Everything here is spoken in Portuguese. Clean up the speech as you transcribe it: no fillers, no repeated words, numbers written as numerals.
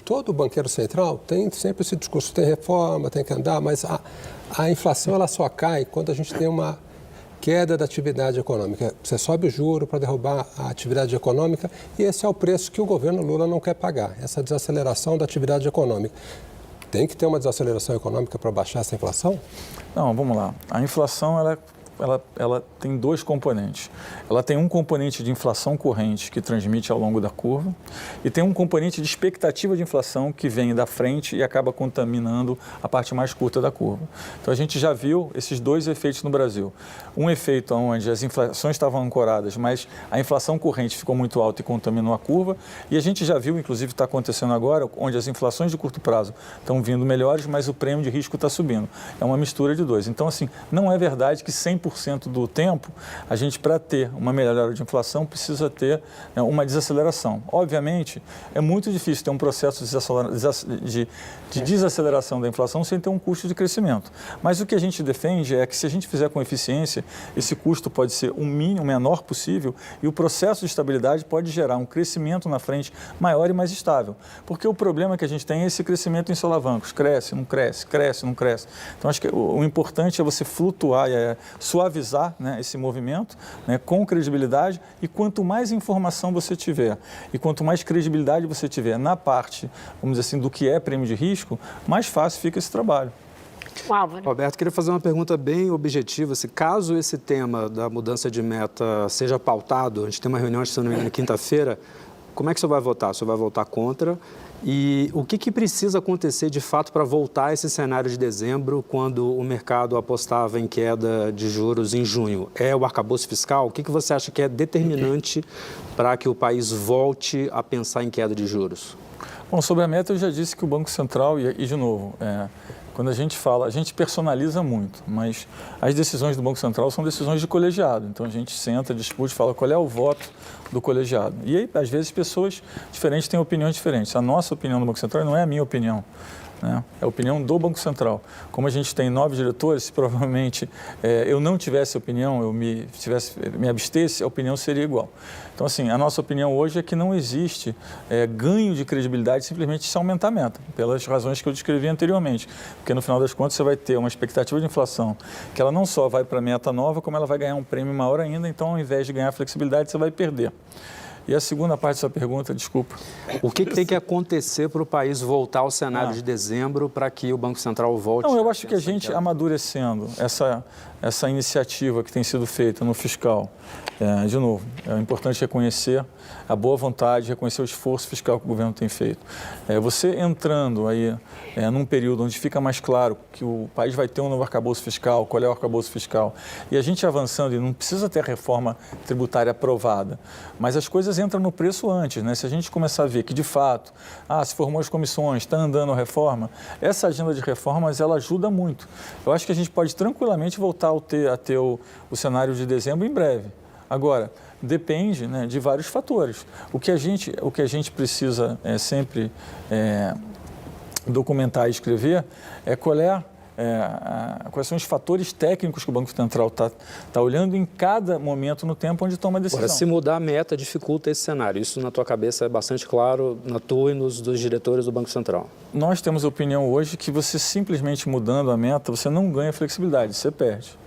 todo banqueiro central tem sempre esse discurso, tem reforma, tem que andar, mas a inflação ela só cai quando a gente tem uma queda da atividade econômica. Você sobe o juro para derrubar a atividade econômica e esse é o preço que o governo Lula não quer pagar, essa desaceleração da atividade econômica. Tem que ter uma desaceleração econômica para baixar essa inflação? Não, vamos lá. A inflação, ela tem dois componentes. Ela tem um componente de inflação corrente que transmite ao longo da curva e tem um componente de expectativa de inflação que vem da frente e acaba contaminando a parte mais curta da curva. Então, a gente já viu esses dois efeitos no Brasil. Um efeito onde as inflações estavam ancoradas, mas a inflação corrente ficou muito alta e contaminou a curva. E a gente já viu, inclusive está acontecendo agora, onde as inflações de curto prazo estão vindo melhores, mas o prêmio de risco está subindo. É uma mistura de dois. Então, assim, não é verdade que 100% do tempo, a gente, para ter uma melhora de inflação, precisa ter uma desaceleração. Obviamente, é muito difícil ter um processo de desaceleração da inflação sem ter um custo de crescimento. Mas o que a gente defende é que, se a gente fizer com eficiência, esse custo pode ser o menor possível e o processo de estabilidade pode gerar um crescimento na frente maior e mais estável. Porque o problema que a gente tem é esse crescimento em solavancos. Cresce, não cresce, cresce, não cresce. Então, acho que o importante é você flutuar, suavizar, né, esse movimento, né, com credibilidade, e quanto mais informação você tiver e quanto mais credibilidade você tiver na parte, vamos dizer assim, do que é prêmio de risco, mais fácil fica esse trabalho. Álvaro. Roberto, queria fazer uma pergunta bem objetiva. Se caso esse tema da mudança de meta seja pautado, a gente tem uma reunião, se não me engano, na quinta-feira, como é que o senhor vai votar? O senhor vai votar contra? E o que precisa acontecer de fato para voltar a esse cenário de dezembro, quando o mercado apostava em queda de juros em junho? É o arcabouço fiscal? O que você acha que é determinante para que o país volte a pensar em queda de juros? Bom, sobre a meta eu já disse que o Banco Central, e de novo, quando a gente fala, a gente personaliza muito, mas as decisões do Banco Central são decisões de colegiado. Então, a gente senta, discute, fala qual é o voto do colegiado. E aí, às vezes, pessoas diferentes têm opiniões diferentes. A nossa opinião do Banco Central não é a minha opinião, né? É a opinião do Banco Central. Como a gente tem 9 diretores, se provavelmente eu não tivesse opinião, eu me abstesse, a opinião seria igual. Então, assim, a nossa opinião hoje é que não existe ganho de credibilidade simplesmente se aumentar a meta, pelas razões que eu descrevi anteriormente. Porque, no final das contas, você vai ter uma expectativa de inflação que ela não só vai para a meta nova, como ela vai ganhar um prêmio maior ainda. Então, ao invés de ganhar flexibilidade, você vai perder. E a segunda parte da sua pergunta, desculpa. O que tem que acontecer para o país voltar ao cenário de dezembro para que o Banco Central volte? Não, eu acho que a gente amadurecendo essa iniciativa que tem sido feita no fiscal, de novo, é importante reconhecer a boa vontade, reconhecer o esforço fiscal que o governo tem feito. Você entrando aí num período onde fica mais claro que o país vai ter um novo arcabouço fiscal, qual é o arcabouço fiscal, e a gente avançando, e não precisa ter reforma tributária aprovada, mas as coisas entram no preço antes, né? Se a gente começar a ver que, de fato, se formou as comissões, está andando a reforma, essa agenda de reformas, ela ajuda muito. Eu acho que a gente pode tranquilamente voltar a ter o cenário de dezembro em breve. Agora, depende, né, de vários fatores. O que a gente precisa sempre documentar e escrever é quais são os fatores técnicos que o Banco Central está olhando em cada momento no tempo onde toma a decisão. Agora, se mudar a meta, dificulta esse cenário. Isso, na tua cabeça, é bastante claro na tua e dos diretores do Banco Central. Nós temos a opinião hoje que você simplesmente mudando a meta, você não ganha flexibilidade, você perde.